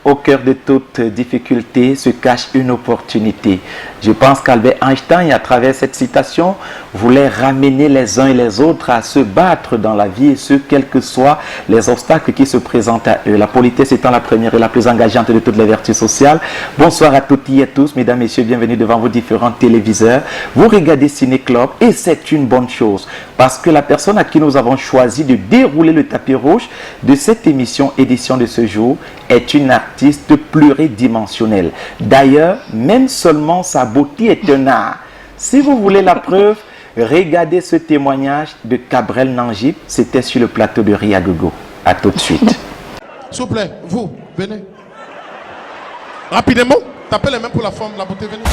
Au cœur de toute difficulté se cache une opportunité. Je pense qu'Albert Einstein, à travers cette citation, voulait ramener les uns et les autres à se battre dans la vie, et ce, quels que soient les obstacles qui se présentent à eux. La politesse étant la première et la plus engageante de toutes les vertus sociales. Bonsoir à toutes et à tous, mesdames, messieurs, bienvenue devant vos différents téléviseurs. Vous regardez Ciné Club et c'est une bonne chose, parce que la personne à qui nous avons choisi de dérouler le tapis rouge de cette édition de ce jour, est une artiste pluridimensionnelle. D'ailleurs, même seulement sa beauté est un art. Si vous voulez la preuve, regardez ce témoignage de Cabrel Nangib. C'était sur le plateau de Ria Gogo. A tout de suite. S'il vous plaît, vous, venez. Rapidement, tapez les mains pour la forme, la beauté, venez.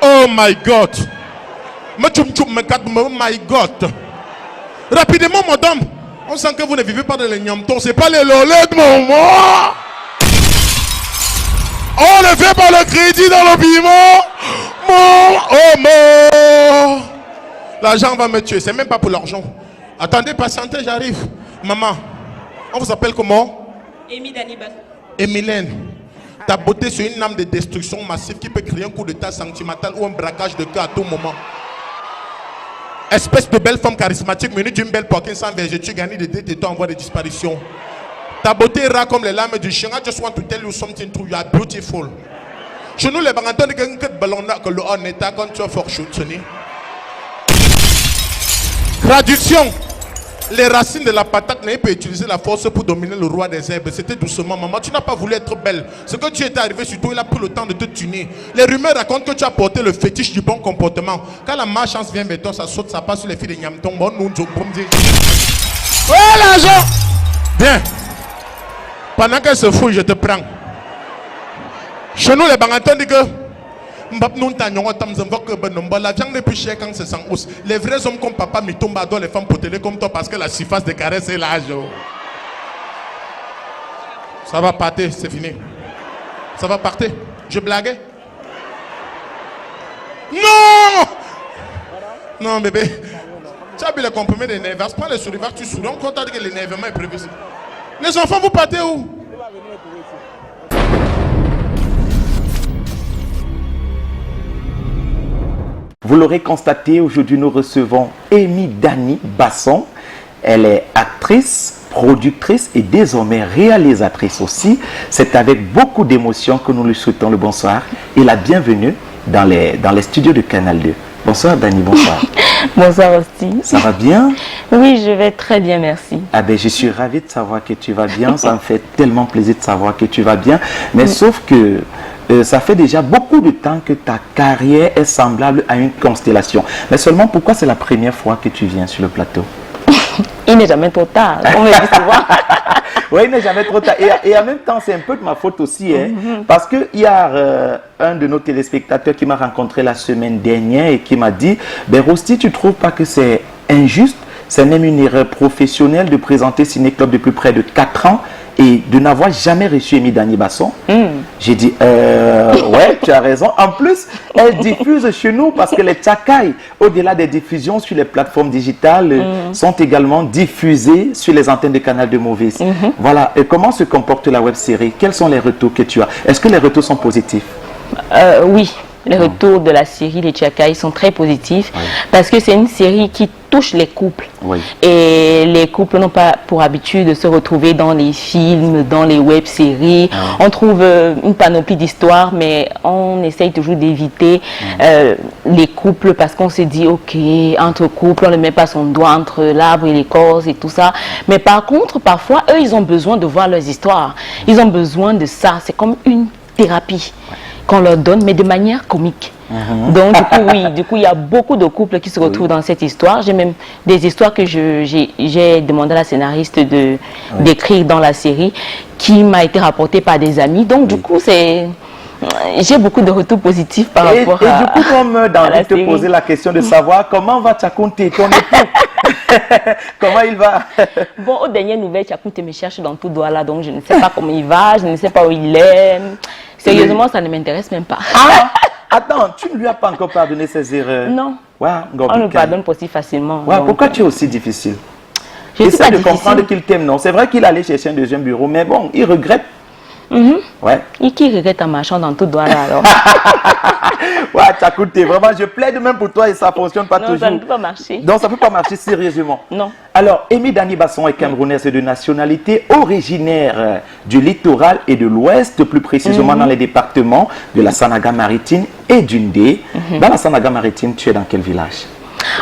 Oh my God. Oh my God. Rapidement, madame. On sent que vous ne vivez pas dans les nyamtons. C'est pas les lolés de mon moi. On ne fait pas le crédit dans l'habillement. Oh mon. L'argent va me tuer. C'est même pas pour l'argent. Attendez, patientez, j'arrive. Maman, on vous appelle comment? Amy Danibas. Emilène. Ta beauté, c'est une âme de destruction massive qui peut créer un coup d'état sentimental ou un braquage de cœur à tout moment. Espèce de belle femme charismatique, menue d'une belle poitrine sans vergeture, gagnée de détents en voie de disparition. Ta beauté est rare comme les larmes du chien. I just want to tell you something true. You are beautiful. Chez nous, les barantons de quelqu'un de ballon que le on est à quand tu as fort choutonné. Traduction. Les racines de la patate n'avaient pas utilisé la force pour dominer le roi des herbes. C'était doucement. Maman, tu n'as pas voulu être belle. Ce que tu étais arrivé sur toi, il a pris le temps de te tuner. Les rumeurs racontent que tu as porté le fétiche du bon comportement. Quand la malchance vient vers toi, ça saute, ça passe sur les filles de Nyamton. Bon, nous, oh, l'argent! Bien. Pendant qu'elle se fouille, je te prends. Chez nous, les bangantons disent que la viande est plus chère quand c'est sans os. Les vrais hommes comme papa Mitomba doivent les femmes potelées comme toi parce que la surface de caresse est large. Ça va partir, c'est fini. Ça va partir. Je blaguais. Non! Non, bébé. Tu as vu le comprimé des nerfs. Prends les souris, tu souris. On compte que l'énervement est prévu. Les enfants, vous partez où? Vous l'aurez constaté, aujourd'hui nous recevons Amy Danibas. Elle est actrice, productrice et désormais réalisatrice aussi. C'est avec beaucoup d'émotion que nous lui souhaitons le bonsoir et la bienvenue dans les studios de Canal 2. Bonsoir Dani, bonsoir. Bonsoir aussi. Ça va bien? Oui, je vais très bien, merci. Ah ben, je suis ravi de savoir que tu vas bien. Ça me fait tellement plaisir de savoir que tu vas bien. Mais sauf que ça fait déjà beaucoup de temps que ta carrière est semblable à une constellation. Mais seulement, pourquoi c'est la première fois que tu viens sur le plateau? Il n'est jamais trop tard, on me dit souvent. Oui, il n'est jamais trop tard. Et en même temps, c'est un peu de ma faute aussi. Hein, parce qu'il y a un de nos téléspectateurs qui m'a rencontré la semaine dernière et qui m'a dit, ben Rosti, tu ne trouves pas que c'est injuste? C'est même une erreur professionnelle de présenter Ciné Club depuis près de 4 ans et de n'avoir jamais reçu Amy Danibas. J'ai dit, ouais, tu as raison. En plus, elle diffuse chez nous parce que les Tchakai, au-delà des diffusions sur les plateformes digitales, sont également diffusées sur les antennes de Canal de Movies. Voilà. Et comment se comporte la web-série? Quels sont les retours que tu as? Est-ce que les retours sont positifs? Oui. Les retours de la série Les Tchakai sont très positifs parce que c'est une série qui touche les couples. Et les couples n'ont pas pour habitude de se retrouver dans les films, dans les web-séries. On trouve une panoplie d'histoires, mais on essaye toujours d'éviter les couples parce qu'on se dit, ok, entre couples, on ne met pas son doigt entre l'arbre et l'écorce et tout ça. Mais par contre, parfois, eux, ils ont besoin de voir leurs histoires. Ils ont besoin de ça. C'est comme une thérapie qu'on leur donne, mais de manière comique. Donc, du coup, il y a beaucoup de couples qui se retrouvent dans cette histoire. J'ai même des histoires que j'ai demandé à la scénariste d'écrire dans la série, qui m'a été rapportée par des amis. Donc, du coup, j'ai beaucoup de retours positifs par rapport à. Et du coup, comme d'envie de te poser la question de savoir comment va Tchakounté, ton époux? Comment il va? Bon, aux dernières nouvelles, Tchakounté me cherche dans tout Douala, donc je ne sais pas comment il va, je ne sais pas où il est. Sérieusement, ça ne m'intéresse même pas. Ah, attends, tu ne lui as pas encore pardonné ses erreurs? Non. Ouais, on ne pardonne pas si facilement. Ouais, pourquoi tu es aussi difficile? Essaie de comprendre qu'il t'aime, non? C'est vrai qu'il allait chercher un deuxième bureau, mais bon, il regrette. Ouais. Et qui regrette en marchant dans tout droit là alors? Ouais, t'as coûté. Vraiment, je plaide même pour toi et ça ne fonctionne pas toujours. Non, ça ne peut pas marcher. Donc, ça ne peut pas marcher sérieusement. Non. Alors, Amy Dani Basson est camerounaise de nationalité, originaire du littoral et de l'ouest, plus précisément dans les départements de la Sanaga-Maritime et d'Undé. Dans la Sanaga-Maritime, tu es dans quel village?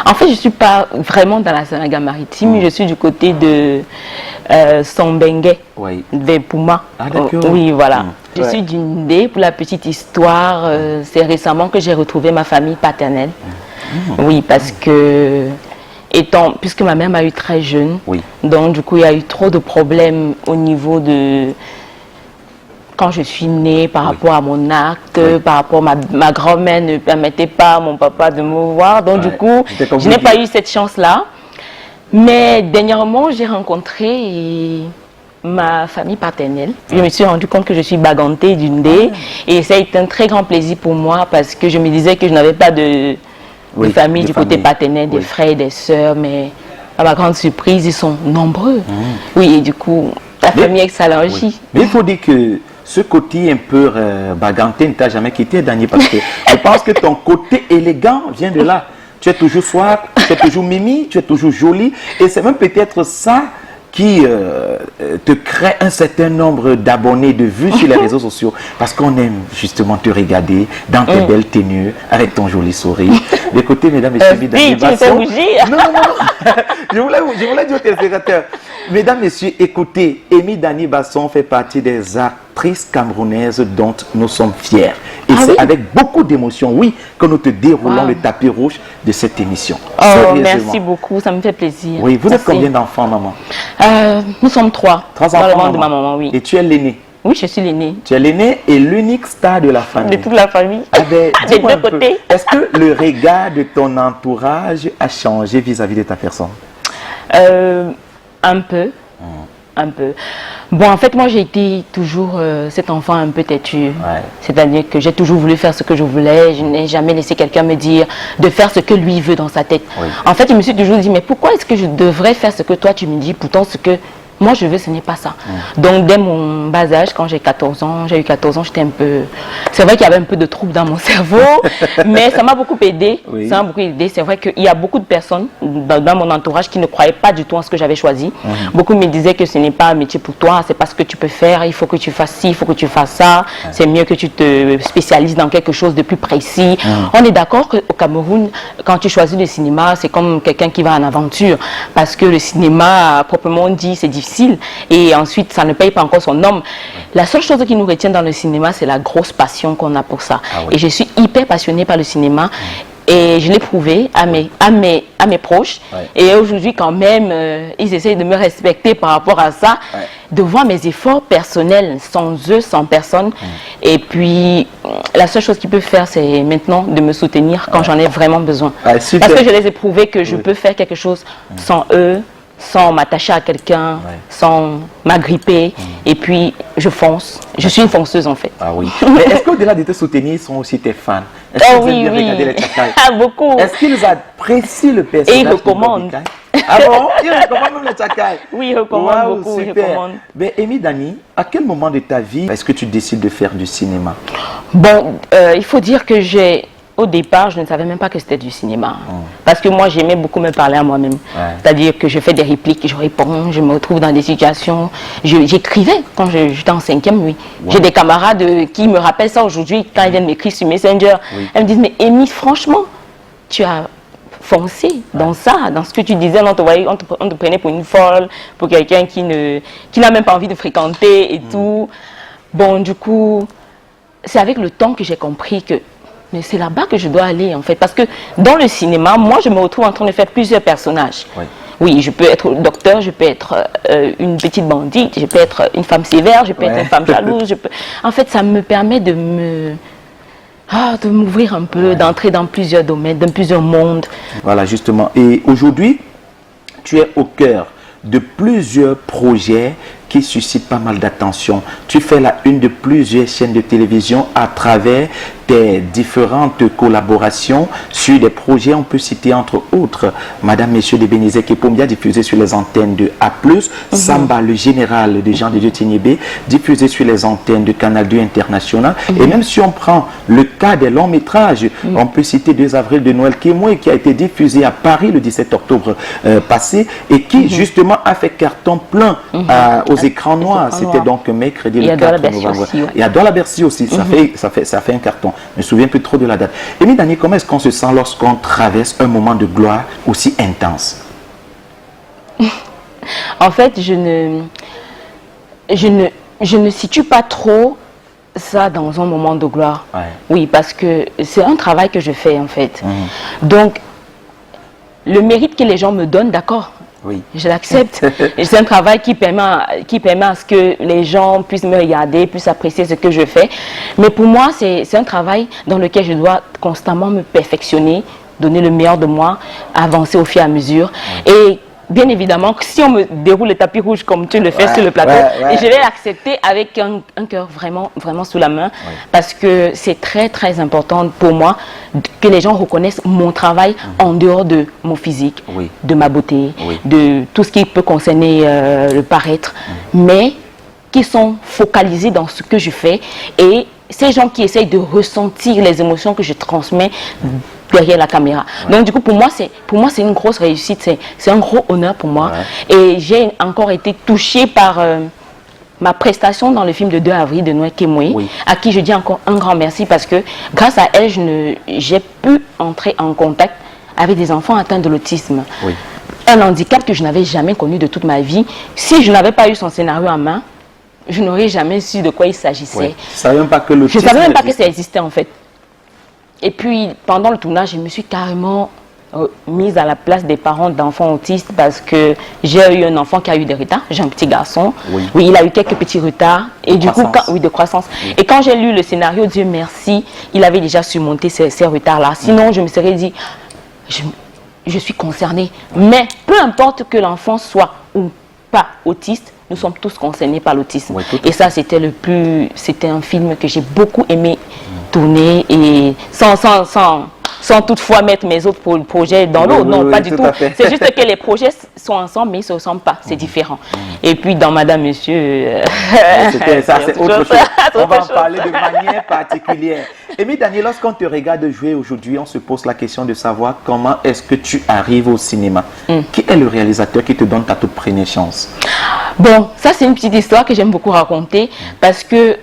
En fait, je ne suis pas vraiment dans la Sanaga-Maritime, je suis du côté de Sombengue, vers Pouma. Ah, d'accord. Oui, voilà. Je suis d'Undé. Pour la petite histoire, c'est récemment que j'ai retrouvé ma famille paternelle. Oui, parce que, puisque ma mère m'a eu très jeune, donc du coup, il y a eu trop de problèmes au niveau de... Quand je suis née, par rapport à mon acte, par rapport à ma grand-mère ne permettait pas à mon papa de me voir. Donc du coup, je n'ai pas eu cette chance-là. Mais dernièrement, j'ai rencontré ma famille paternelle. Je me suis rendu compte que je suis bagantée d'Undé. Et ça a été un très grand plaisir pour moi parce que je me disais que je n'avais pas de famille du côté paternel, des frères et des sœurs. Mais à ma grande surprise, ils sont nombreux. Oui, et du coup, la famille s'élargit. Mais il faut dire que ce côté un peu baganté ne t'a jamais quitté, Dani, parce que je pense que ton côté élégant vient de là. Tu es toujours soif, tu es toujours mimi, tu es toujours jolie. Et c'est même peut-être ça qui te crée un certain nombre d'abonnés, de vues sur les réseaux sociaux. Parce qu'on aime justement te regarder dans tes belles tenues, avec ton joli sourire. Écoutez, mesdames et messieurs, Dani Basson. Non. Je voulais dire aux téléspectateurs. Mesdames, messieurs, écoutez, Amy Dani Basson fait partie des actrices camerounaises dont nous sommes fiers. Et c'est avec beaucoup d'émotion, que nous te déroulons le tapis rouge de cette émission. Oh, merci beaucoup, ça me fait plaisir. Oui, vous êtes combien d'enfants, maman? Nous sommes trois. Trois enfants, dans le monde de ma maman, oui. Et tu es l'aînée? Oui, je suis l'aînée. Tu es l'aînée et l'unique star de la famille. De toute la famille. Des deux côtés. Est-ce que le regard de ton entourage a changé vis-à-vis de ta personne? Un peu. Un peu. Bon, en fait, moi, j'ai été toujours cet enfant un peu têtu. C'est-à-dire que j'ai toujours voulu faire ce que je voulais. Je n'ai jamais laissé quelqu'un me dire de faire ce que lui veut dans sa tête. En fait, je me suis toujours dit, mais pourquoi est-ce que je devrais faire ce que toi, tu me dis? Pourtant, ce que moi, je veux, ce n'est pas ça. Donc, dès mon bas âge, quand j'ai eu 14 ans, j'étais un peu... C'est vrai qu'il y avait un peu de trouble dans mon cerveau, mais ça m'a beaucoup aidé. Ça m'a beaucoup aidé. C'est vrai qu'il y a beaucoup de personnes dans mon entourage qui ne croyaient pas du tout en ce que j'avais choisi. Beaucoup me disaient que ce n'est pas un métier pour toi, c'est pas ce que tu peux faire, il faut que tu fasses ci, il faut que tu fasses ça. C'est mieux que tu te spécialises dans quelque chose de plus précis. On est d'accord qu'au Cameroun, quand tu choisis le cinéma, c'est comme quelqu'un qui va en aventure. Parce que le cinéma, proprement dit, c'est difficile. Et ensuite, ça ne paye pas encore son nom. La seule chose qui nous retient dans le cinéma, c'est la grosse passion qu'on a pour ça. Et je suis hyper passionnée par le cinéma. Et je l'ai prouvé à mes proches. Et aujourd'hui, quand même, ils essayent de me respecter par rapport à ça, de voir mes efforts personnels, sans eux, sans personne. Et puis, la seule chose qu'ils peuvent faire, c'est maintenant de me soutenir quand j'en ai vraiment besoin. Parce que je les ai prouvé que je peux faire quelque chose sans eux, sans m'attacher à quelqu'un, sans m'agripper. Et puis, je fonce. Je suis une fonceuse, en fait. Ah oui. Mais est-ce qu'au-delà de te soutenir, ils sont aussi tes fans? Est-ce qu'ils aiment bien regarder les Tchakaï? Beaucoup. Est-ce qu'ils apprécient le personnage? Et ils recommandent. Ah bon? Ils recommandent même les Tchakaï? Oui, ils recommandent beaucoup. Ils recommandent. Mais Amy Dani, à quel moment de ta vie est-ce que tu décides de faire du cinéma? Bon, il faut dire que au départ, je ne savais même pas que c'était du cinéma. Parce que moi, j'aimais beaucoup me parler à moi-même. C'est-à-dire que je fais des répliques, je réponds, je me retrouve dans des situations. J'écrivais quand j'étais en 5e, J'ai des camarades qui me rappellent ça aujourd'hui quand ils viennent m'écrire sur Messenger. Elles me disent, mais Amy, franchement, tu as foncé dans ça, dans ce que tu disais. On te prenait pour une folle, pour quelqu'un qui n'a même pas envie de fréquenter et tout. Bon, du coup, c'est avec le temps que j'ai compris que mais c'est là-bas que je dois aller, en fait. Parce que dans le cinéma, moi, je me retrouve en train de faire plusieurs personnages. Oui, je peux être docteur, je peux être une petite bandite, je peux être une femme sévère, je peux être une femme jalouse. En fait, ça me permet de m'ouvrir un peu, d'entrer dans plusieurs domaines, dans plusieurs mondes. Voilà, justement. Et aujourd'hui, tu es au cœur de plusieurs projets qui suscitent pas mal d'attention. Tu fais la une de plusieurs chaînes de télévision à travers des différentes collaborations sur des projets. On peut citer entre autres Madame, Messieurs de Bénézé Kepombia, diffusé sur les antennes de A+, Samba, le général de Jean de Dieu Tignébé, diffusé sur les antennes de Canal 2 International. Et même si on prend le cas des longs métrages, on peut citer 2 avril de Noël Kémoué, qui a été diffusé à Paris le 17 octobre passé et qui justement a fait carton plein aux écrans noirs. C'était donc mercredi le 4 novembre. Et à Douala Bercy aussi, ça fait un carton. Je ne me souviens plus trop de la date. Amy Daniel, comment est-ce qu'on se sent lorsqu'on traverse un moment de gloire aussi intense? En fait, je ne situe pas trop ça dans un moment de gloire. Ouais. Oui, parce que c'est un travail que je fais en fait. Donc, le mérite que les gens me donnent, d'accord, oui, je l'accepte. C'est un travail qui permet à ce que les gens puissent me regarder, puissent apprécier ce que je fais. Mais pour moi, c'est un travail dans lequel je dois constamment me perfectionner, donner le meilleur de moi, avancer au fur et à mesure. Et bien évidemment, si on me déroule le tapis rouge comme tu le fais sur le plateau, je vais l'accepter avec un cœur vraiment, vraiment sous la main, parce que c'est très, très important pour moi que les gens reconnaissent mon travail en dehors de mon physique, de ma beauté, de tout ce qui peut concerner le paraître, mais qui sont focalisés dans ce que je fais. Et ces gens qui essayent de ressentir les émotions que je transmets derrière la caméra. Donc du coup, pour moi, c'est une grosse réussite, c'est un gros honneur pour moi. Et j'ai encore été touchée par ma prestation dans le film de 2 avril de Noël Kémoué, à qui je dis encore un grand merci, parce que grâce à elle, j'ai pu entrer en contact avec des enfants atteints de l'autisme. Un handicap que je n'avais jamais connu de toute ma vie. Si je n'avais pas eu son scénario en main, je n'aurais jamais su de quoi il s'agissait. Je ne savais même pas que l'autisme existait. Je ne savais même pas que ça existait en fait. Et puis, pendant le tournage, je me suis carrément mise à la place des parents d'enfants autistes, parce que j'ai eu un enfant qui a eu des retards. J'ai un petit garçon. Oui, il a eu quelques petits retards. Et du coup, de croissance. Et quand j'ai lu le scénario, Dieu merci, il avait déjà surmonté ces retards-là. Sinon, je me serais dit, je suis concernée. Mais peu importe que l'enfant soit ou pas autiste, nous sommes tous concernés par l'autisme. Et ça, c'était un film que j'ai beaucoup aimé tourner, et sans toutefois mettre mes autres projets dans l'eau. Non, pas du tout. C'est juste que les projets sont ensemble, mais ils ne se ressemblent pas. C'est différent. Et puis, dans Madame, Monsieur... ça, c'est autre chose. On va en parler de manière particulière. Amy Daniel, lorsqu'on te regarde jouer aujourd'hui, on se pose la question de savoir comment est-ce que tu arrives au cinéma. Qui est le réalisateur qui te donne ta toute première chance? Bon, ça c'est une petite histoire que j'aime beaucoup raconter, parce que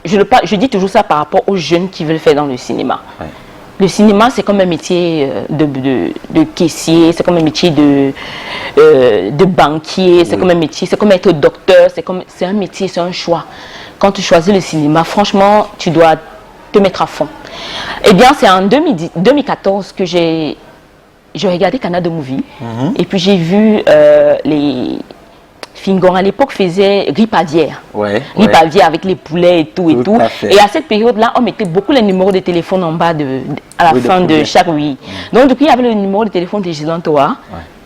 je dis toujours ça par rapport aux jeunes qui veulent faire dans le cinéma. Le cinéma, c'est comme un métier de caissier, c'est comme un métier de banquier, c'est comme un métier, c'est comme être docteur, c'est un métier, c'est un choix. Quand tu choisis le cinéma, franchement, tu dois te mettre à fond. Eh bien, c'est en 2014 que j'ai regardé Canal 2 Movie, et puis j'ai vu les... Fingon à l'époque faisait ripadière. Ripadière avec les poulets et tout et tout. Et à cette période-là, on mettait beaucoup les numéros de téléphone en bas à la fin de chaque Donc, depuis, il y avait le numéro de téléphone de Gislain Toa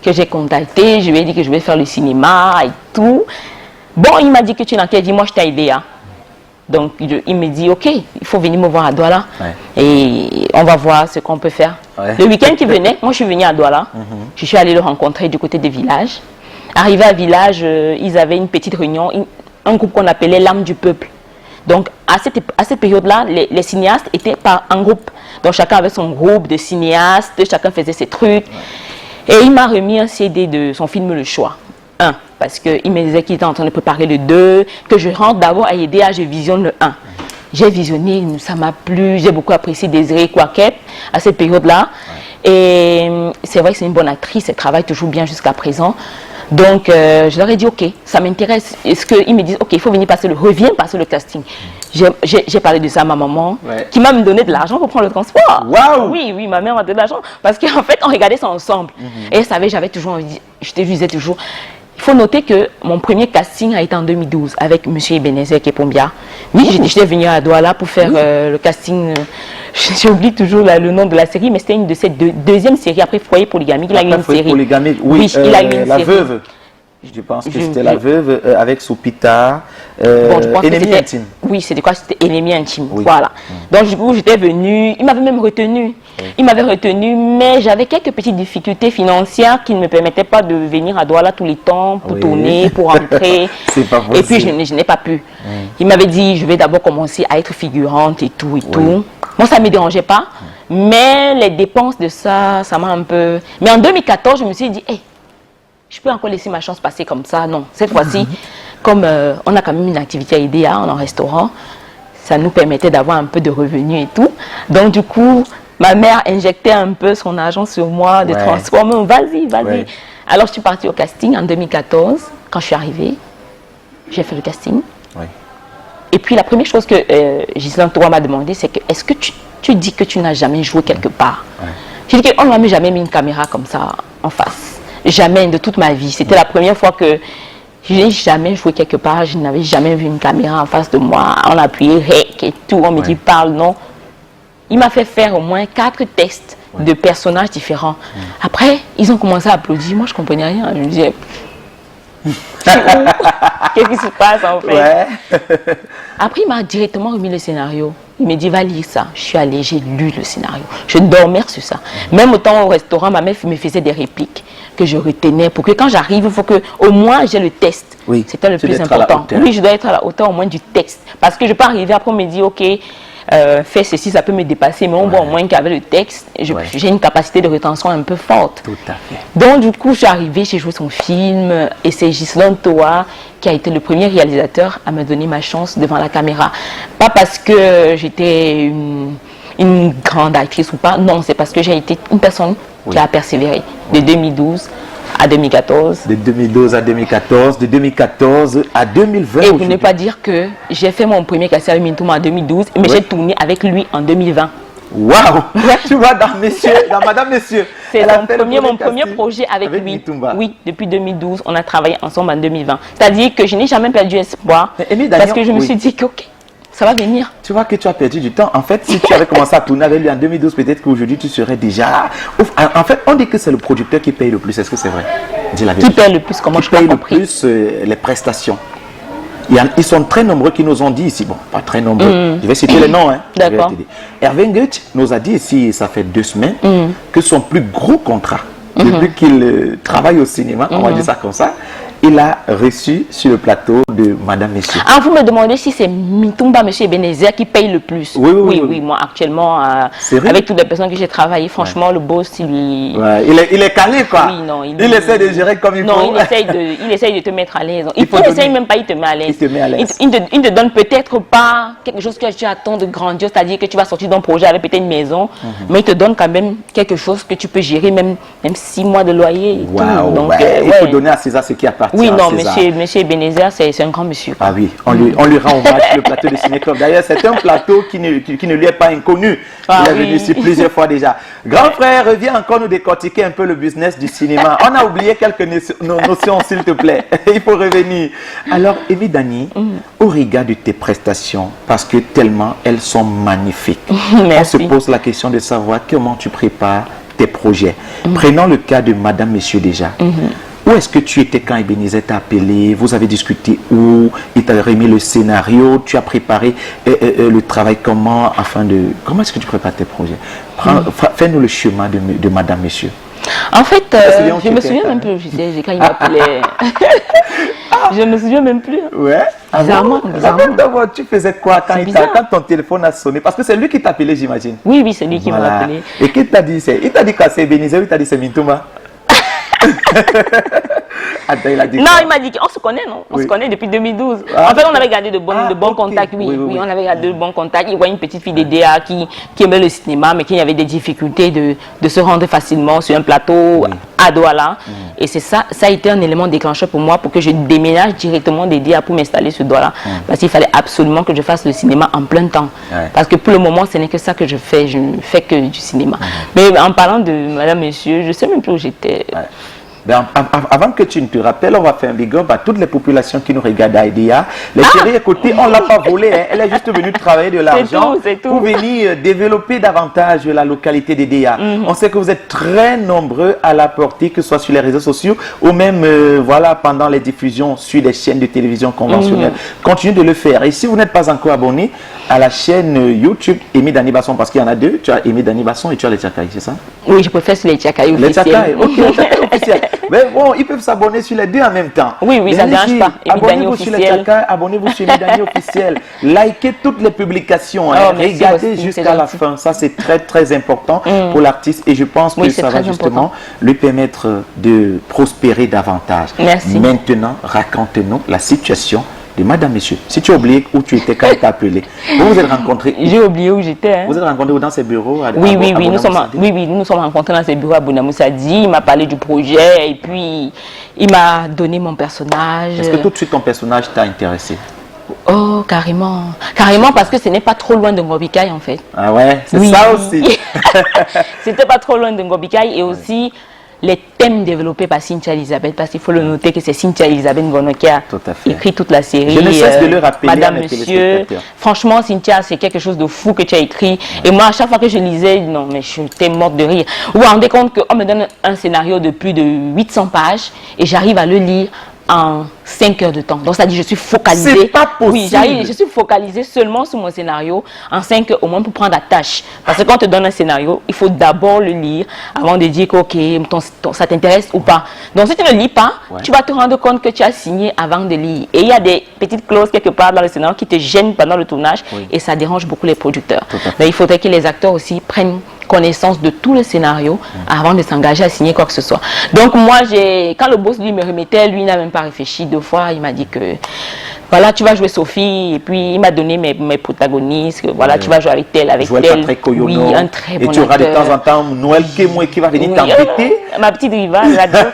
que j'ai contacté. Je lui ai dit que je vais faire le cinéma et tout. Bon, il m'a dit que tu es dans quel? Dis-moi, je t'ai aidé. Donc, il me dit, ok, il faut venir me voir à Douala. Et on va voir ce qu'on peut faire. Le week-end qui venait, moi, je suis venue à Douala. Je suis allée le rencontrer du côté des villages. Arrivé à village, ils avaient une petite réunion, un groupe qu'on appelait l'âme du peuple. Donc, à cette période-là, les cinéastes étaient en groupe. Donc, chacun avait son groupe de cinéastes, chacun faisait ses trucs. Et il m'a remis un CD de son film Le Choix. Parce qu'il me disait qu'il était en train de préparer le 2, que je rentre d'abord à aider je visionne le 1. J'ai visionné, ça m'a plu, j'ai beaucoup apprécié Désiré Kouakep à cette période-là. Et c'est vrai que c'est une bonne actrice, elle travaille toujours bien jusqu'à présent. Donc, je leur ai dit, ok, ça m'intéresse. Est-ce qu'ils me disent, ok, il faut venir reviens passer le casting. J'ai parlé de ça à ma maman, qui m'a donné de l'argent pour prendre le transport. Oui, ma mère m'a donné de l'argent. Parce qu'en fait, on regardait ça ensemble. Et elle savait, j'avais toujours envie, je te disais toujours. Il faut noter que mon premier casting a été en 2012 avec M. Ebenezer Kepombia. Oui, j'étais venue à Douala pour faire le casting. J'oublie toujours le nom de la série, mais c'était une de ces deuxième séries après Foyer Polygamique. Il a eu une série. Oui, il a eu une La Veuve. Je pense que c'était La Veuve avec Soupita, Ennemi intime. Oui, c'était quoi? C'était Ennemi intime, oui. voilà. Donc du coup, j'étais venue, il m'avait même retenu. Oui. Il m'avait retenu, mais j'avais quelques petites difficultés financières qui ne me permettaient pas de venir à Douala tous les temps pour tourner, pour rentrer. C'est pas possible. Et puis, je n'ai pas pu. Il m'avait dit, je vais d'abord commencer à être figurante et tout et tout. Moi, ça ne me dérangeait pas, mais les dépenses de ça, ça m'a un peu... Mais en 2014, je me suis dit, hey, je peux encore laisser ma chance passer comme ça. Non, cette fois-ci, comme on a quand même une activité à IDEA, on a un restaurant, ça nous permettait d'avoir un peu de revenus et tout. Donc du coup, ma mère injectait un peu son argent sur moi, de transformer, vas-y, vas-y. Ouais. Alors je suis partie au casting en 2014. Quand je suis arrivée, j'ai fait le casting. Ouais. Et puis la première chose que Ghislaine Toura m'a demandé, c'est que est-ce que tu dis que tu n'as jamais joué quelque part? J'ai dit qu'on ne m'a jamais mis une caméra comme ça en face. Jamais de toute ma vie. C'était la première fois que je n'ai jamais joué quelque part. Je n'avais jamais vu une caméra en face de moi. On appuyait REC et tout. On me dit parle, non. Il m'a fait faire au moins 4 tests de personnages différents. Après, ils ont commencé à applaudir. Moi, je ne comprenais rien. Je me disais, qu'est-ce qui se passe en fait? Après, il m'a directement remis le scénario. Il me dit, va lire ça. Je suis allée, j'ai lu le scénario. Je dormais sur ça. Même autant au restaurant, ma mère me faisait des répliques que je retenais pour que quand j'arrive, il faut que au moins j'ai le test. Oui, c'était le plus important. Oui, je dois être à la hauteur au moins du texte. Parce que je peux arriver après, on me dit, ok, fais ceci, ça peut me dépasser, mais on voit au moins qu'avec le texte, j'ai une capacité de rétention un peu forte. Tout à fait. Donc du coup, je suis arrivée, j'ai joué son film, et c'est Ghislaine Toura qui a été le premier réalisateur à me donner ma chance devant la caméra. Pas parce que j'étais une grande actrice ou pas, non, c'est parce que j'ai été une personne qui a persévéré de 2012 à 2014. De 2012 à 2014, de 2014 à 2020. Et pour ne pas dire que j'ai fait mon premier casting avec Mintouma en 2012, mais j'ai tourné avec lui en 2020. Waouh! Tu vois, dans Madame Monsieur. C'est mon premier projet avec lui. Mintouma. Oui, depuis 2012, on a travaillé ensemble en 2020. C'est-à-dire que je n'ai jamais perdu espoir parce que je me suis dit que ok, ça va venir. Tu vois que tu as perdu du temps. En fait, si tu avais commencé à tourner avec lui en 2012, peut-être qu'aujourd'hui tu serais déjà... En fait, on dit que c'est le producteur qui paye le plus. Est-ce que c'est vrai? Dis la vérité. Qui paye le plus? Comment je paye le plus les prestations. Ils sont très nombreux qui nous ont dit ici, bon, pas très nombreux, je vais citer les noms. Hein, d'accord. Hervé Nguetch nous a dit ici, ça fait 2 semaines, que son plus gros contrat, depuis qu'il travaille au cinéma, on va dire ça comme ça, il a reçu sur le plateau de Madame Monsieur. Ah, vous me demandez si c'est Mintouma, Monsieur Ebenezer qui paye le plus? Oui, moi actuellement, avec toutes les personnes que j'ai travaillé, franchement, le boss, il est calé quoi. Oui, non, il essaie de gérer comme il faut. Non, il essaye de te mettre à l'aise. Il n'essaye même pas, il te met à l'aise. Il ne te donne peut-être pas quelque chose que tu attends de grandiose, c'est-à-dire que tu vas sortir d'un projet avec peut-être une maison, mais il te donne quand même quelque chose que tu peux gérer, même 6 mois de loyer. Et tout. Donc, il faut donner à César ce qui appartient. Oui, non, monsieur Ebenezer, c'est un grand monsieur. Ah oui, on lui rend hommage sur le plateau de Ciné Club. D'ailleurs, c'est un plateau qui ne lui est pas inconnu. Il est venu ici plusieurs fois déjà. Grand frère, reviens encore nous décortiquer un peu le business du cinéma. On a oublié quelques notions, s'il te plaît. Il faut revenir. Alors, Amy Dani, au regard de tes prestations, parce que tellement elles sont magnifiques, on se pose la question de savoir comment tu prépares tes projets. Prenons le cas de Madame Monsieur déjà. Où est-ce que tu étais quand Ebenezer t'a appelé? Vous avez discuté où? Il t'a remis le scénario? Tu as préparé le travail comment? Comment est-ce que tu prépares tes projets? Fais-nous le chemin de Madame Monsieur. En fait, je me souviens même plus. Quand il m'appelait. Je me souviens même plus. Ouais. Bizarrement. Tu faisais quoi quand ton téléphone a sonné? Parce que c'est lui qui t'a appelé, j'imagine. Oui, c'est lui qui m'a appelé. Et qui t'a dit? Il t'a dit que c'est Ebenezer ou il t'a dit c'est Mintouma? Il m'a dit qu'on se connaît, non? On se connaît depuis 2012. En fait, on avait gardé de bons contacts, oui, on avait gardé de bons contacts. Il voyait une petite fille d'EDA qui aimait le cinéma, mais qui avait des difficultés de se rendre facilement sur un plateau à Douala. Et ça a été un élément déclencheur pour moi pour que je déménage directement d'EDA pour m'installer sur Douala. Parce qu'il fallait absolument que je fasse le cinéma en plein temps. Parce que pour le moment, ce n'est que ça que je fais. Je ne fais que du cinéma. Mais en parlant de Madame Monsieur, je ne sais même plus où j'étais. Ben, avant que tu ne te rappelles, on va faire un big up à toutes les populations qui nous regardent à EDEA. Les chéris, écoutez, on ne l'a pas volé. Hein. Elle est juste venue travailler de l'argent pour venir développer davantage la localité d'EDEA. On sait que vous êtes très nombreux à la porter, que ce soit sur les réseaux sociaux ou même voilà, pendant les diffusions sur des chaînes de télévision conventionnelles. Continuez de le faire. Et si vous n'êtes pas encore abonné à la chaîne YouTube Amy Dani Basson, parce qu'il y en a deux, tu as Amy Dani Basson et tu as les Tchakaï, c'est ça? Oui, je préfère sur les Tchakaï officiels. Les Tchakaï, ok, les Tchakaï officiels. Mais bon, ils peuvent s'abonner sur les deux en même temps. Oui, oui, ça ne dérange pas. Abonnez-vous sur les Tchakaï, abonnez-vous sur Amy Dani officiel. Likez toutes les publications. Hein. Regardez jusqu'à la fin. Ça, c'est très, très important pour l'artiste. Et je pense que ça va justement lui permettre de prospérer davantage. Merci. Maintenant, raconte-nous la situation de Madame Monsieur. Si tu as oublié où tu étais quand elle t'a appelé, vous vous êtes rencontrés. J'ai oublié où j'étais. Hein. Vous êtes rencontrés dans ses bureaux à oui, nous nous sommes rencontrés dans ses bureaux à Bonamoussadi. Il m'a parlé du projet et puis il m'a donné mon personnage. Est-ce que tout de suite ton personnage t'a intéressé? Oh, carrément. Carrément parce que ce n'est pas trop loin de Ngobikai en fait. Ah ouais, c'est ça aussi. C'était pas trop loin de Ngobikai et aussi les thèmes développés par Cynthia Elisabeth, parce qu'il faut le noter que c'est Cynthia Elisabeth Ngono qui a écrit toute la série. Je ne cesse de le rappeler. Madame, Monsieur. Franchement, Cynthia, c'est quelque chose de fou que tu as écrit. Et moi, à chaque fois que je lisais, non, mais j'étais morte de rire. Vous vous rendez compte qu'on me donne un scénario de plus de 800 pages et j'arrive à le lire en 5 heures de temps. Donc, ça dit, je suis focalisée. C'est pas possible. Oui, je suis focalisée seulement sur mon scénario en 5 heures, au moins pour prendre la tâche. Parce que quand on te donne un scénario, il faut d'abord le lire avant de dire que, ok, ça t'intéresse ou pas. Donc, si tu ne lis pas, tu vas te rendre compte que tu as signé avant de lire. Et il y a des petites clauses quelque part dans le scénario qui te gênent pendant le tournage et ça dérange beaucoup les producteurs. Mais il faudrait que les acteurs aussi prennent connaissance de tout le scénario avant de s'engager à signer quoi que ce soit. Donc moi, quand le boss lui me remettait, lui n'a même pas réfléchi 2 fois. Il m'a dit que voilà, tu vas jouer Sophie et puis il m'a donné mes protagonistes. Voilà, tu vas jouer avec tel, avec tel. Oui, un très bon acteur. Et tu auras de temps en temps Noël Kémoué qui va venir t'embêter. Ma petite rivale là-dedans.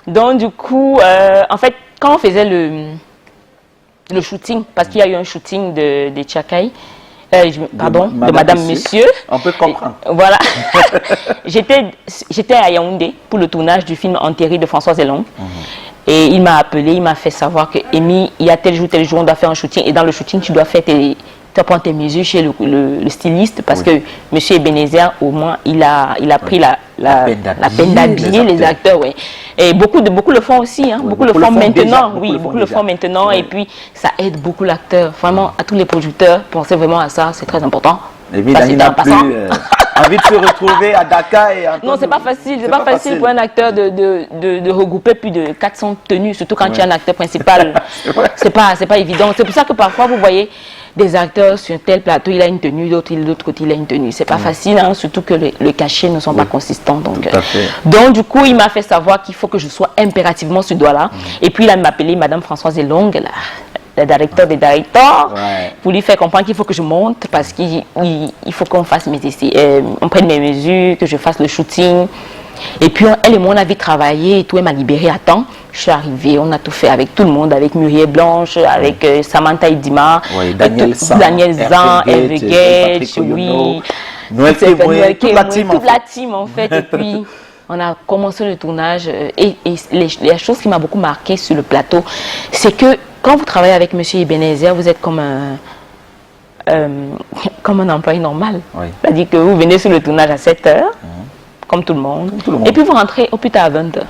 Donc du coup, en fait, quand on faisait le shooting, parce qu'il y a eu un shooting de Tchakaï, de Madame Monsieur. On peut comprendre. Voilà. J'étais à Yaoundé pour le tournage du film Enterré de Françoise Elong. Et il m'a appelé, il m'a fait savoir que Amy, il y a tel jour, on doit faire un shooting. Et dans le shooting, tu dois faire prendre tes mesures chez le styliste parce que Monsieur Ebenezer, au moins, il a pris la peine d'habiller les acteurs. Et beaucoup le font aussi. Hein. Beaucoup le font maintenant. Beaucoup le font maintenant. Et puis, ça aide beaucoup l'acteur. Vraiment, à tous les producteurs, pensez vraiment à ça. C'est très important. Et puis, Dani n'a plus envie de se retrouver à Dakar. Non, c'est pas facile. C'est pas facile pour un acteur de regrouper plus de 400 tenues, surtout quand tu es un acteur principal. C'est pas évident. C'est pour ça que parfois, vous voyez des acteurs sur un tel plateau, il a une tenue, de l'autre côté, il a une tenue. C'est pas facile, hein, surtout que les cachets ne sont pas consistants. Donc, du coup, il m'a fait savoir qu'il faut que je sois impérativement ce doigt-là. Et puis, il a m'appelé Madame Françoise Elong, la directeur des directeurs, pour lui faire comprendre qu'il faut que je monte parce qu'il faut qu'on fasse on prenne mes mesures, que je fasse le shooting. Et puis, elle et moi, on a vite travaillé et tout, elle m'a libérée à temps. Je suis arrivée, on a tout fait avec tout le monde, avec Muriel Blanche, avec Samantha Idima, Daniel Zan, Hervé Guedj, Noël Kémoué, toute la team en fait. Et puis, on a commencé le tournage. Et les choses qui m'ont beaucoup marqué sur le plateau, c'est que quand vous travaillez avec Monsieur Ebenezer, vous êtes comme un employé normal. C'est-à-dire que vous venez sur le tournage à 7 heures, comme tout le monde. Et puis vous rentrez au plus tard à 20 heures.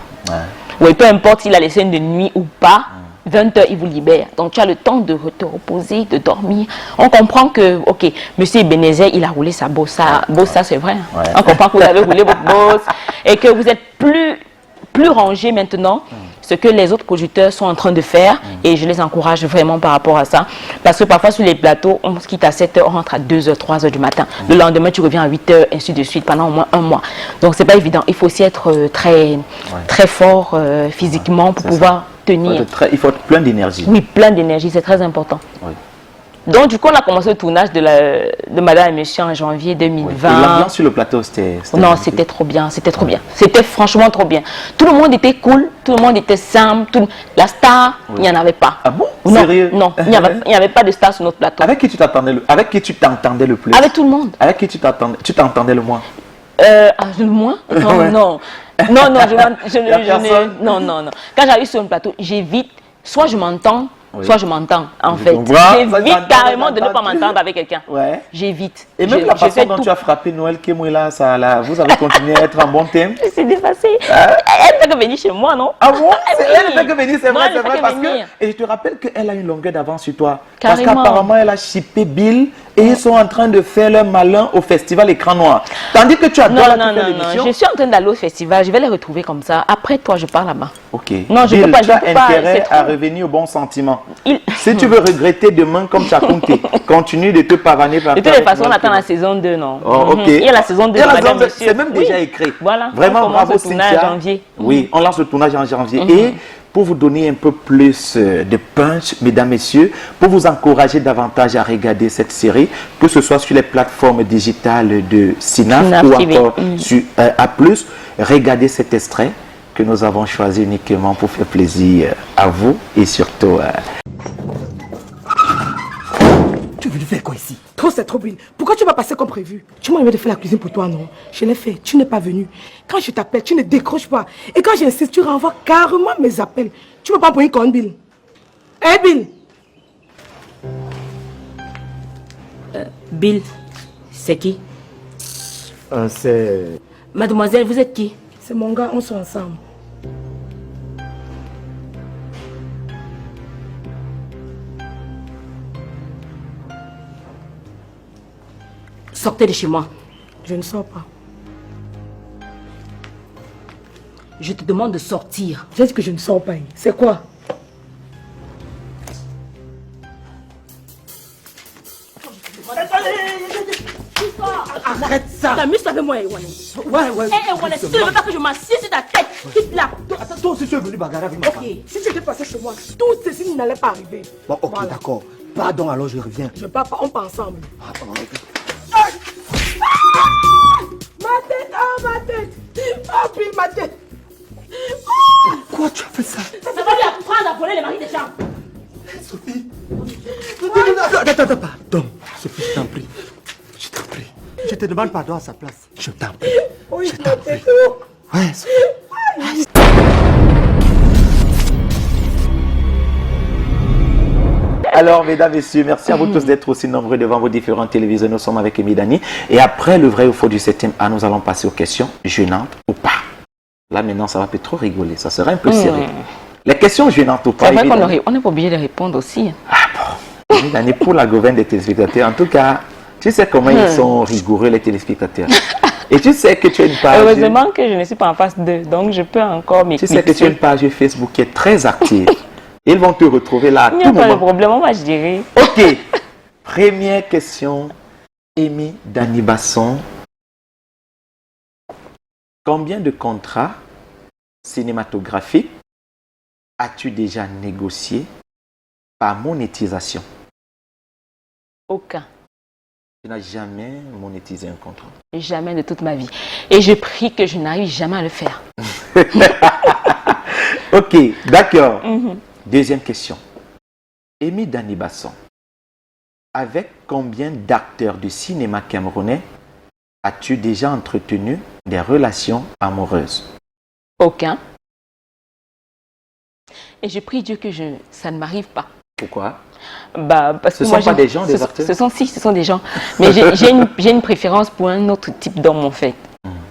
Oui, peu importe s'il a les scènes de nuit ou pas, 20 heures, il vous libère. Donc, tu as le temps de te reposer, de dormir. On comprend que, ok, Monsieur Ebenezer, il a roulé sa bossa. Bossa, c'est vrai. On comprend que vous avez roulé votre bosse et que vous êtes plus rangé maintenant. Ce que les autres producteurs sont en train de faire et je les encourage vraiment par rapport à ça parce que parfois sur les plateaux on se quitte à 7 heures, on rentre à 2 heures, 3 heures du matin, le lendemain tu reviens à 8 heures, ainsi de suite pendant au moins 1 mois. Donc c'est pas évident, il faut aussi être très fort physiquement pour pouvoir tenir. Il faut être plein d'énergie. Oui, plein d'énergie, c'est très important. Donc du coup on a commencé le tournage de Madame et Monsieur en janvier 2020. Et l'ambiance sur le plateau c'était... Non, c'était trop bien, c'était trop bien. C'était franchement trop bien. Tout le monde était cool, tout le monde était simple. La star, il n'y en avait pas. Ah bon? Non, Sérieux? Non, il n'y avait pas de star sur notre plateau. Avec qui tu t'entendais le plus? Avec tout le monde. Avec qui tu t'entendais le moins? Le moins? Non, non. Non, non, Y a personne? non, non, non. Quand j'arrive sur un plateau, j'évite, soit je m'entends, Oui. soit je m'entends, en Je fait. comprends. Ça, J'évite j'entends, carrément de ne j'entends. pas m'entendre avec quelqu'un. Ouais. J'évite. Et même Je- la je façon fais dont tout. tu as frappé Noël Kemoula, ça, là, vous avez continué à être en bon thème. Je suis dépassée. Elle fait que venir chez moi, non? Ah bon? C'est Oui. elle ne fait que venir, c'est Non, vrai, elle ne c'est fait vrai. que Parce que, venir. et je te rappelle qu'elle a une longueur d'avance sur toi. Carrément. Parce qu'apparemment, elle a chippé Bill et ils sont en train de faire leur malin au festival Écran Noir. Tandis que tu adores Non, la non, non, non. Je suis en train d'aller au festival. Je vais les retrouver comme ça. Après, toi, je pars là-bas. Ok. Non, je Bill, peux pas, tu je as peux pas, intérêt c'est à trop. revenir au bon sentiment. Il- Si tu veux regretter demain comme tu as compté, continue de te pavaner par De toutes les façons, on attend la saison 2, non? Oh, ok. Il y a la saison 2 Et de la Madame saison deux, Monsieur. c'est même déjà Oui. écrit. Voilà. Vraiment, On commence bravo le tournage Cynthia. en janvier. Oui, on lance le tournage en janvier. Et pour vous donner un peu plus de punch, mesdames, messieurs, pour vous encourager davantage à regarder cette série, que ce soit sur les plateformes digitales de Synapse Synapse ou TV. encore sur A+, regardez cet extrait que nous avons choisi uniquement pour faire plaisir à vous et surtout Tu veux faire quoi ici? Trop, c'est trop bien. Pourquoi tu vas passer comme prévu? Tu m'as demandé de faire la cuisine pour toi, non? Je l'ai fait. Tu n'es pas venu. Quand je t'appelle, tu ne décroches pas. Et quand j'insiste, tu renvoies carrément mes appels. Tu ne veux pas envoyer quand Bill? Hé, Bill? Bill, c'est qui? C'est... Mademoiselle, vous êtes qui? C'est mon gars, on sont ensemble. Sortez de chez moi. Je ne sors pas. Je te demande de sortir. J'ai dit que je ne sors pas. C'est quoi? Arrête ça! T'amuses avec moi, Ewane. Ouais, ouais. Eh, Ewane, si tu ne veux pas que je m'assieds sur ta tête, quitte là. Attends, toi aussi tu es venu bagarrer avec ma Ok. femme. Si tu étais passé chez moi, tout ceci n'allait pas arriver. Bon, ok, Voilà. d'accord. Pardon, alors je reviens. Je pars pas, on part ensemble. Ma tête, oh ma tête! Oh, puis ma tête! Quoi, tu as fait ça? Ça va lui apprendre à voler les maris des gens. Sophie? Attends, pardon. Sophie, je t'en prie. Je t'en prie. Je te demande pardon à sa place. Je t'en prie. Oui, Je ma t'en prie. tête, oh. Ouais, Sophie. Alors, mesdames, messieurs, merci à vous tous d'être aussi nombreux devant vos différentes télévisions. Nous sommes avec Amy Dani. Et après le vrai ou faux du 7e A, nous allons passer aux questions gênantes ou pas. Là, maintenant, ça va peut-être trop rigoler. Ça sera un peu sérieux. Les questions gênantes ou pas. C'est vrai Amy Dani. qu'on n'est pas obligé de répondre aussi. Amy Dani, pour la gouverne des téléspectateurs, en tout cas, tu sais comment ils sont rigoureux, les téléspectateurs. Et tu sais que tu as une page. Heureusement que je ne suis pas en face d'eux, donc je peux encore Tu sais que tu as une page Facebook qui est très active. Ils vont te retrouver là à Il n'y a tout pas de moment. problème, moi je dirais. Ok. Première question. Amy Dani Basson. Combien de contrats cinématographiques as-tu déjà négocié par monétisation? Aucun. Tu n'as jamais monétisé un contrat. Jamais de toute ma vie. Et je prie que je n'arrive jamais à le faire. Ok, d'accord. Deuxième question. Amy Dani Basson, avec combien d'acteurs de cinéma camerounais as-tu déjà entretenu des relations amoureuses? Aucun. Et je prie Dieu que ça ne m'arrive pas. Pourquoi? Bah, parce Ce que sont moi, pas des gens, des acteurs? ce sont des gens. Mais j'ai une préférence pour un autre type d'homme, en fait.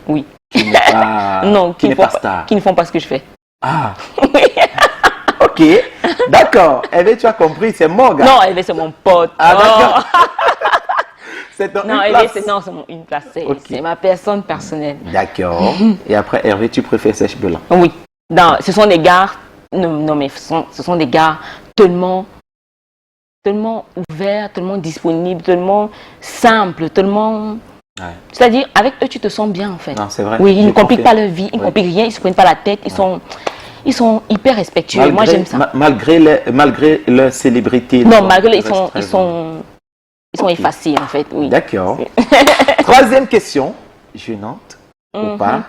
Oui. Qui n'est pas, Non, qui n'est font pas star. qui ne font pas ce que je fais. Ah, Oui. ok, d'accord. Eh bien, tu as compris, c'est Morgan. Non, Hervé, c'est mon pote. Ah, Oh. d'accord. C'est dans Non, une Hervé, place. c'est une place. C'est Ok. c'est ma personne personnelle. D'accord. Et après, Hervé, tu préfères Sèche Blanc. Oui. Ce sont des gars, non, mais ce sont des gars tellement ouverts, tellement disponibles, tellement simples, tellement... Ouais. C'est-à-dire, avec eux, tu te sens bien, en fait. Non, c'est vrai. Oui, ils Je ne compliquent pas confirme. leur vie, ils ne Ouais. compliquent rien, ils ne se prennent pas la tête, ils sont hyper respectueux. Moi, j'aime ça. Malgré leur célébrité. Non, ils malgré, restent ils très sont Ok. effacés, en fait, oui. D'accord. Troisième question, gênante ou Mhm. pas.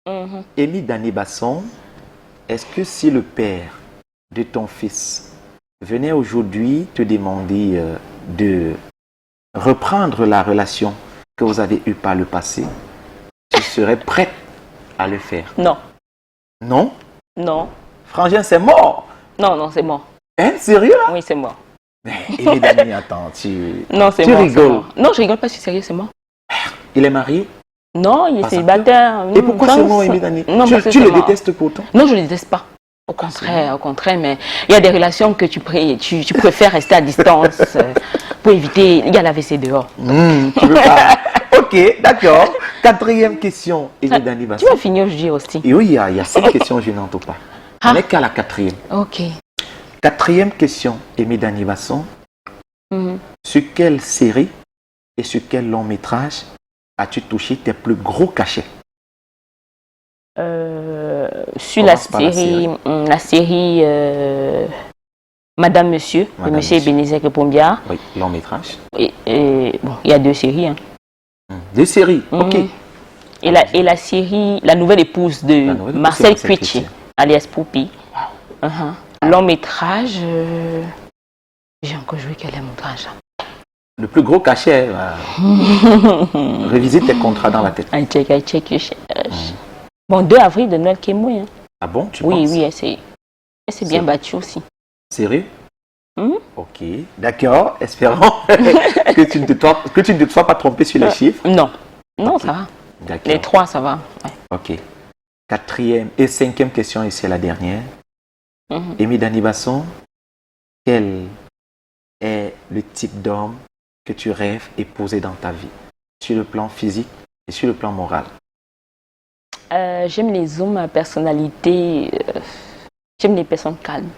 Mhm. Amy Dani Basson, est-ce que si le père de ton fils venait aujourd'hui te demander de reprendre la relation que vous avez eue par le passé, tu serais prête à le faire? Non. Non? Non. Frangin, c'est mort. Non, non, c'est mort. Hein, sérieux là? Oui, c'est mort. Et Dani, attends, tu... Non, c'est tu mort. rigoles. Mort. Non, je rigole pas, je suis sérieux, c'est mort. Il est marié? Non, il est Pas célibataire. Et pourquoi c'est mort, Dani? Non, parce que Tu c'est le mort. détestes pourtant? Non, je ne le déteste pas. Au contraire, mais il y a des relations que tu préfères rester à distance pour éviter. Il y a l'AVC dehors. Tu veux pas? Ok, d'accord. Quatrième question, Dani Tu vas finir aujourd'hui aussi. Et oui, il y a 5 questions, je n'entends pas. On n'est qu'à la quatrième. Ok. Quatrième question, Dani Basson. Sur quelle série et sur quel long métrage as-tu touché tes plus gros cachets? Sur la série Madame Monsieur, de Monsieur Ebenezer Pombiar. Oui, long métrage. Bon, il y a 2 séries. Hein. 2 séries, ok. Et la série La nouvelle épouse de Marcel Cuiche, alias Poupi. Long métrage, j'ai encore joué quel long métrage? Le plus gros cachet, réviser tes contrats dans la tête. I check. Bon, 2 avril de Noël Kémoui. Hein. Ah bon, tu penses? Oui, elle s'est bien battue aussi. Sérieux? Ok, d'accord. Espérons que tu ne te sois pas trompé sur les chiffres. Non, non, okay. Ça va. Les 3, ça va. Ouais. Ok. Quatrième et cinquième question, et c'est la dernière. Dani Basson, quel est le type d'homme que tu rêves épouser dans ta vie, sur le plan physique et sur le plan moral? J'aime les hommes à personnalité, j'aime les personnes calmes,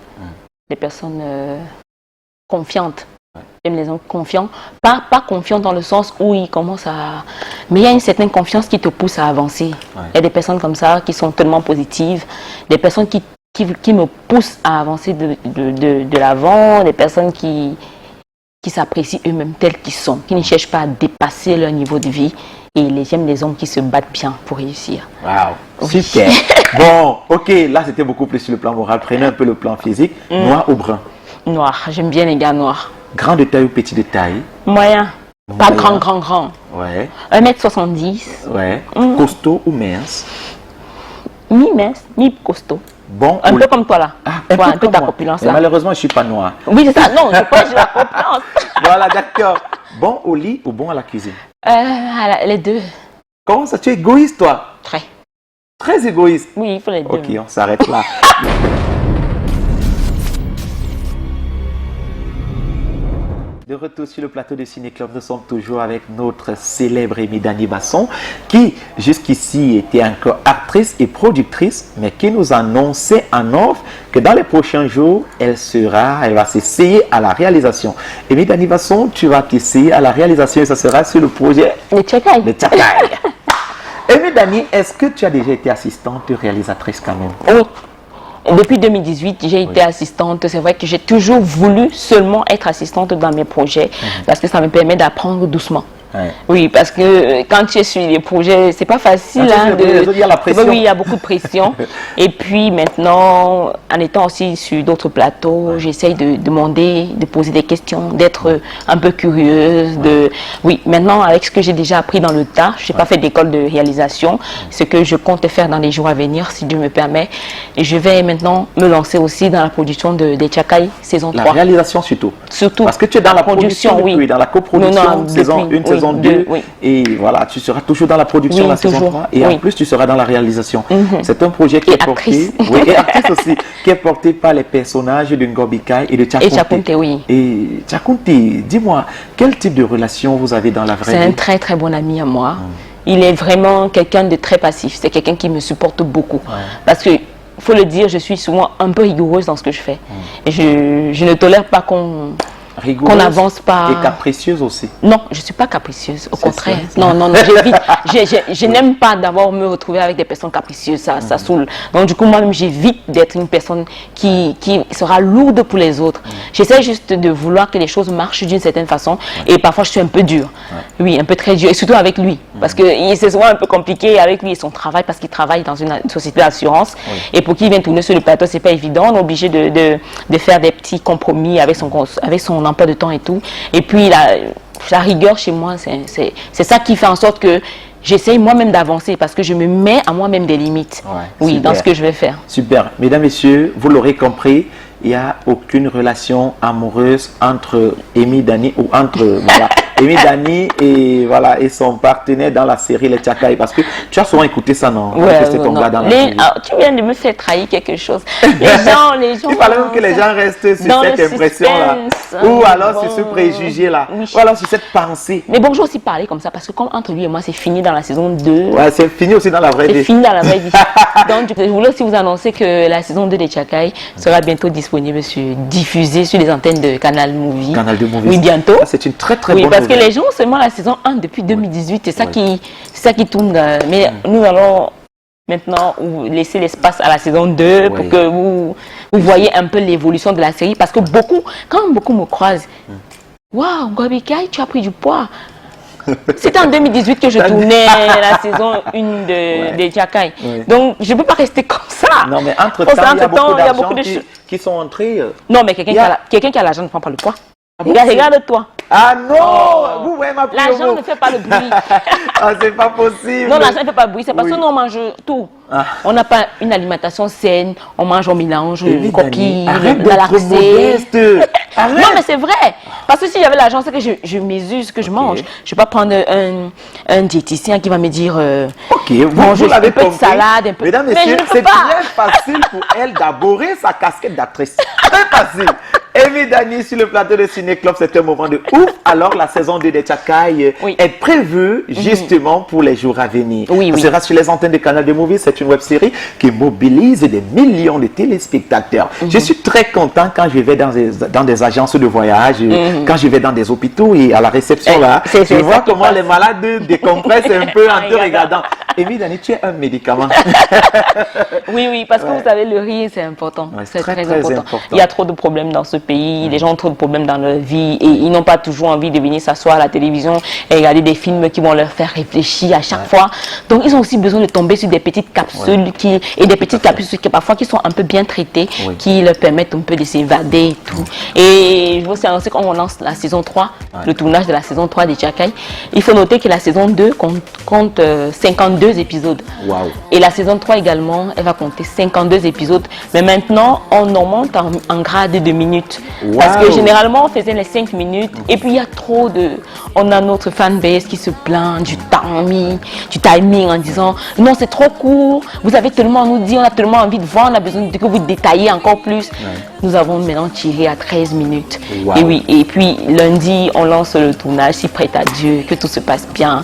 les personnes confiantes. Ouais. J'aime les hommes confiants, pas confiants dans le sens où ils commencent à... Mais il y a une certaine confiance qui te pousse à avancer. Ouais. Il y a des personnes comme ça qui sont tellement positives, des personnes qui me poussent à avancer de l'avant, des personnes qui s'apprécient eux-mêmes tels qu'ils sont, qui ne cherchent pas à dépasser leur niveau de vie. Et j'aime les hommes qui se battent bien pour réussir. Waouh, oui. Super. Bon, ok, là c'était beaucoup plus sur le plan moral. Prenez un peu le plan physique. Noir ou brun? Noir, j'aime bien les gars noirs. Grand de taille ou petit de taille? Moyen. Pas grand. Ouais. 1m70. Ouais. Costaud ou mince? Ni mince, ni costaud. Bon, un peu comme toi là. Ah, un peu ta corpulence là. Malheureusement, je ne suis pas noir. Oui, c'est ça. Non, je crois que j'ai la corpulence. Voilà, d'accord. Bon au lit ou bon à la cuisine? Les 2. Comment ça? Tu es égoïste, toi? Très. Très égoïste? Oui, il faut les 2. Ok, on s'arrête là. De retour sur le plateau de Ciné Club, nous sommes toujours avec notre célèbre Dani Basson, qui jusqu'ici était encore actrice et productrice, mais qui nous annonçait en off que dans les prochains jours, elle va s'essayer à la réalisation. Dani Basson, tu vas t'essayer à la réalisation et ça sera sur le projet Le Tchakaï. Dani, est-ce que tu as déjà été assistante réalisatrice quand même? Oui. Depuis 2018, j'ai été assistante. C'est vrai que j'ai toujours voulu seulement être assistante dans mes projets parce que ça me permet d'apprendre doucement. Ouais. Oui, parce que quand tu es sur les projets, c'est pas facile. Il y a la pression. Oui, il y a beaucoup de pression. Et puis maintenant, en étant aussi sur d'autres plateaux, j'essaye de demander, de poser des questions, d'être un peu curieuse. Oui, maintenant, avec ce que j'ai déjà appris dans le tas, je n'ai pas fait d'école de réalisation. Ce que je compte faire dans les jours à venir, si Dieu me permet. Et je vais maintenant me lancer aussi dans la production des Tchakaï, saison 3. La réalisation surtout. Surtout. Parce que tu es dans la production, oui. Dans la coproduction, saison 1, saison 2. Oui. Et voilà, tu seras toujours dans la production de la saison 3. Et en plus, tu seras dans la réalisation. C'est un projet qui est porté. Oui, et actrice aussi, qui est porté par les personnages de Ngobi Kai et de Tchakounte. Et Tchakounte, oui. Et Tchakounte, dis-moi, quel type de relation vous avez dans la vraie vie? C'est un très très bon ami à moi. Il est vraiment quelqu'un de très passif. C'est quelqu'un qui me supporte beaucoup. Parce que, faut le dire, je suis souvent un peu rigoureuse dans ce que je fais. Et je ne tolère pas qu'on n'avance pas. Et capricieuse aussi? Non, je ne suis pas capricieuse, au contraire. Non, j'évite. Je n'aime pas d'abord me retrouver avec des personnes capricieuses, ça saoule. Donc du coup, moi-même, j'évite d'être une personne qui sera lourde pour les autres. J'essaie juste de vouloir que les choses marchent d'une certaine façon. Et parfois, je suis un peu dure. Oui, un peu très dure. Et surtout avec lui. Parce que c'est souvent un peu compliqué avec lui et son travail, parce qu'il travaille dans une société d'assurance. Et pour qu'il vienne tourner sur le plateau, c'est pas évident. On est obligé de faire des petits compromis avec son emploi de temps et tout. Et puis la rigueur chez moi, c'est ça qui fait en sorte que j'essaye moi-même d'avancer parce que je me mets à moi-même des limites. Ouais, oui, super. dans ce que je vais faire. Super. Mesdames, Messieurs, vous l'aurez compris, il n'y a aucune relation amoureuse entre Amy Dani ou entre voilà, Amy Dani et son partenaire dans la série Les Tchakai. Parce que tu as souvent écouté ça, non? Ouais, C'est ton non. gars dans la série. Tu viens de me faire trahir quelque chose. Les gens. Il fallait même que les gens restent sur dans cette le impression-là. suspense. Ou alors Bon. sur ce préjugé-là. Oui. Ou alors sur cette pensée. Mais bon, j'ai aussi parlé comme ça parce que comme entre lui et moi, c'est fini dans la saison 2. Ouais, c'est fini aussi dans la vraie C'est vie. fini dans la vraie vie. Donc, je voulais aussi vous annoncer que la saison 2 des Tchakai sera bientôt disponible, diffusée sur les antennes de Canal Movie. Canal de Movies. Oui, bientôt. Ça, c'est une très très Oui, bonne parce que nouvelle. les gens ont seulement la saison 1 depuis 2018. C'est ça, Oui. c'est ça qui tourne. Mais nous allons maintenant laisser l'espace à la saison 2 pour Oui. que vous voyez un peu l'évolution de la série. Parce que quand beaucoup me croisent, waouh, Gobikai, tu as pris du poids. C'était en 2018 que je tournais la saison 1 des Tchakai. Oui. Donc, je ne peux pas rester comme ça. Non, mais entre-temps, Parce il y a beaucoup il y a d'argent beaucoup de choses. qui sont entrés. Non, mais quelqu'un Il y a- qui a l'argent ne prend pas le poids. bon, Regarde-toi. Ah non, Oh. vous voyez ma L'argent ne fait pas le bruit. Ah, c'est pas possible. Non, l'argent ne fait pas le bruit. C'est parce Oui. que nous, on mange tout. Ah. On n'a pas une alimentation saine. On mange, on mélange Évidemment. une coquille, Arrête la d'être lactée. modeste. Arrête. Non, mais c'est vrai. Parce que si j'avais l'argent, c'est que je mesure ce que je mange. Je ne vais pas prendre un diététicien qui va me dire Ok, manger vous l'avez un peu de compris. salade, un peu. Mesdames, Mais messieurs, je ne peux c'est pas. très facile pour elle d'aborder sa casquette d'actrice. Très facile. Amy Dani sur le plateau de Ciné Club, c'est un moment de ouf. Alors, la saison 2 des Tchakai Oui. est prévue justement pour les jours à venir. Oui, Ça oui. sera sur les antennes de Canal de Movies. C'est une web-série qui mobilise des millions de téléspectateurs. Je suis très content quand je vais dans des agences de voyage, quand je vais dans des hôpitaux et à la réception là, c'est je ça vois qui comment passe. les malades décompressent un peu en te Regarde. regardant. Amy Dani, tu es un médicament. Oui, parce que vous savez, le rire, c'est important. Ouais, c'est très, très, très important. important. Il y a trop de problèmes dans ce pays. Les gens ont trop de problèmes dans leur vie et ils n'ont pas toujours envie de venir s'asseoir à la télévision et regarder des films qui vont leur faire réfléchir à chaque fois. Donc, ils ont aussi besoin de tomber sur des petites capsules et des petites capsules qui parfois qui sont un peu bien traitées, Oui. qui leur permettent un peu de s'évader et tout. Et je vous annoncer quand on lance la saison 3, le tournage de la saison 3 des Tchakai, il faut noter que la saison 2 compte 52 épisodes. Waouh. Et la saison 3 également, elle va compter 52 épisodes. Mais maintenant, on augmente en grade de minutes. Wow. Parce que généralement, on faisait les 5 minutes. Et puis, il y a trop de... On a notre fanbase qui se plaint du timing en disant « Non, c'est trop court. Vous avez tellement à nous dire, on a tellement envie de voir, on a besoin de que vous détaillez encore plus. Nous avons maintenant tiré à 13 minutes. Wow. Et oui, et puis lundi, on lance le tournage, si prête à Dieu, que tout se passe bien.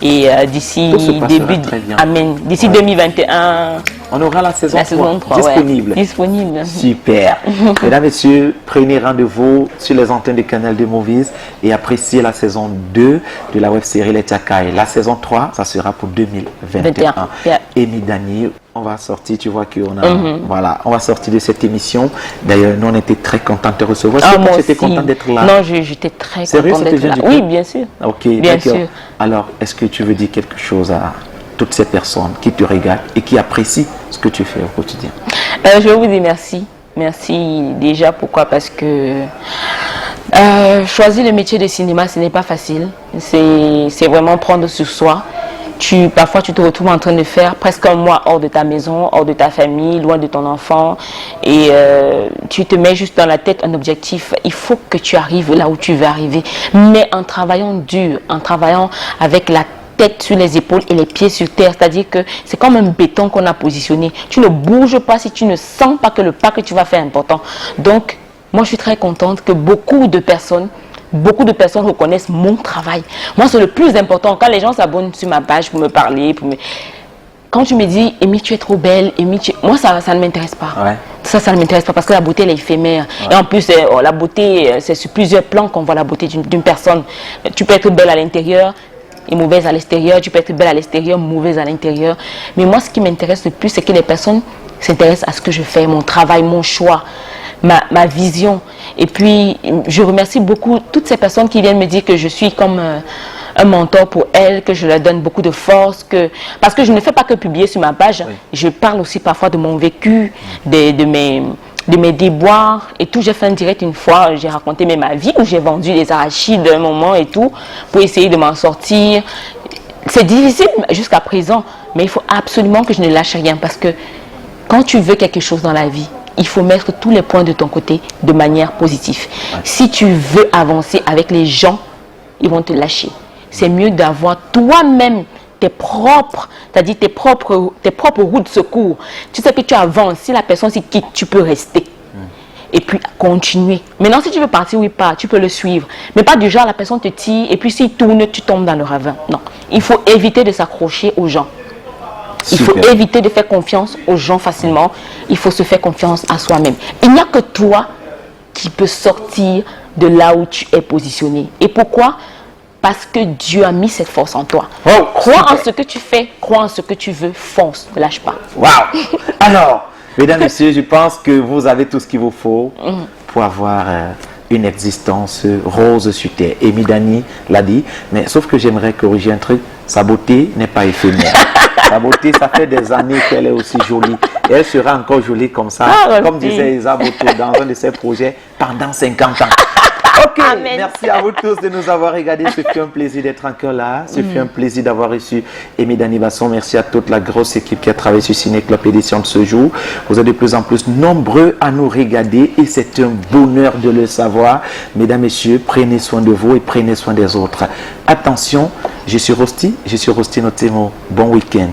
Et d'ici Tout se passera début, très bien. amen, d'ici 2021, On aura la saison, la saison 3 disponible. ouais, disponible. Super. Mesdames, Messieurs, prenez rendez-vous sur les antennes du Canal de Movies et appréciez la saison 2 de la web-série Les Tchakai. La saison 3, ça sera pour 2021. 21, yeah. Amy Dani, on va sortir, tu vois qu'on a, voilà, on va sortir de cette émission. D'ailleurs, nous, on était très contents de te recevoir. Est-ce que moi toi, tu étais aussi. content d'être là? Non, j'étais très Sérieux, contente ça te d'être vient là. du cœur? Oui, bien sûr. Ok, Bien d'accord. sûr. Alors, est-ce que tu veux dire quelque chose à toutes ces personnes qui te regardent et qui apprécient ce que tu fais au quotidien? Je vais vous dire merci. Merci déjà, pourquoi? Parce que choisir le métier de cinéma, ce n'est pas facile. C'est vraiment prendre sur soi. Parfois, tu te retrouves en train de faire presque un mois hors de ta maison, hors de ta famille, loin de ton enfant. Et tu te mets juste dans la tête un objectif. Il faut que tu arrives là où tu veux arriver. Mais en travaillant dur, en travaillant avec la tête sur les épaules et les pieds sur terre, c'est-à-dire que c'est comme un béton qu'on a positionné. Tu ne bouges pas si tu ne sens pas que le pas que tu vas faire est important. Donc, moi, je suis très contente que beaucoup de personnes reconnaissent mon travail. Moi, c'est le plus important. Quand les gens s'abonnent sur ma page pour me parler, quand tu me dis, Amy, tu es trop belle, Amy, moi, ça ne m'intéresse pas. Ouais. Ça ne m'intéresse pas parce que la beauté, elle est éphémère. Ouais. Et en plus, la beauté, c'est sur plusieurs plans qu'on voit la beauté d'une personne. Tu peux être belle à l'intérieur et mauvaise à l'extérieur. Tu peux être belle à l'extérieur, mauvaise à l'intérieur. Mais moi, ce qui m'intéresse le plus, c'est que les personnes s'intéressent à ce que je fais, mon travail, mon choix, ma vision. Et puis, je remercie beaucoup toutes ces personnes qui viennent me dire que je suis comme un mentor pour elles, que je leur donne beaucoup de force. Parce que je ne fais pas que publier sur ma page. Oui. Je parle aussi parfois de mon vécu, de mes déboires et tout. J'ai fait un direct une fois, j'ai raconté même ma vie où j'ai vendu les arachides un moment et tout pour essayer de m'en sortir. c'est difficile jusqu'à présent, mais il faut absolument que je ne lâche rien parce que quand tu veux quelque chose dans la vie, il faut mettre tous les points de ton côté de manière positive. Si tu veux avancer avec les gens, ils vont te lâcher. C'est mieux d'avoir toi-même tes propres routes de secours. Tu sais que tu avances. Si la personne s'y quitte, tu peux rester. Et puis continuer. Maintenant, si tu veux partir, oui, pas, tu peux le suivre. Mais pas du genre, la personne te tire et puis s'il tourne, tu tombes dans le ravin. Non. Il faut éviter de s'accrocher aux gens. Il faut éviter de faire confiance aux gens facilement. Il faut se faire confiance à soi-même. Il n'y a que toi qui peux sortir de là où tu es positionné. Et pourquoi? Parce que Dieu a mis cette force en toi. Crois en ce que tu fais, crois en ce que tu veux, fonce, ne lâche pas. Waouh! Alors, mesdames et messieurs, je pense que vous avez tout ce qu'il vous faut pour avoir une existence rose sur terre. Amy Dani l'a dit, mais sauf que j'aimerais corriger un truc, sa beauté n'est pas éphémère. Sa beauté, ça fait des années qu'elle est aussi jolie. Et elle sera encore jolie comme ça, comme disait Isa Boto dans un de ses projets, pendant 50 ans. Ok, Amen. Merci à vous tous de nous avoir regardés. Ce fut un plaisir d'être encore là. Ce fut un plaisir d'avoir reçu Amy Dani Basson. Merci à toute la grosse équipe qui a travaillé sur Ciné Club Édition de ce jour. Vous êtes de plus en plus nombreux à nous regarder et c'est un bonheur de le savoir. Mesdames, messieurs, prenez soin de vous et prenez soin des autres. Attention, je suis Rosti Notemo. Bon week-end.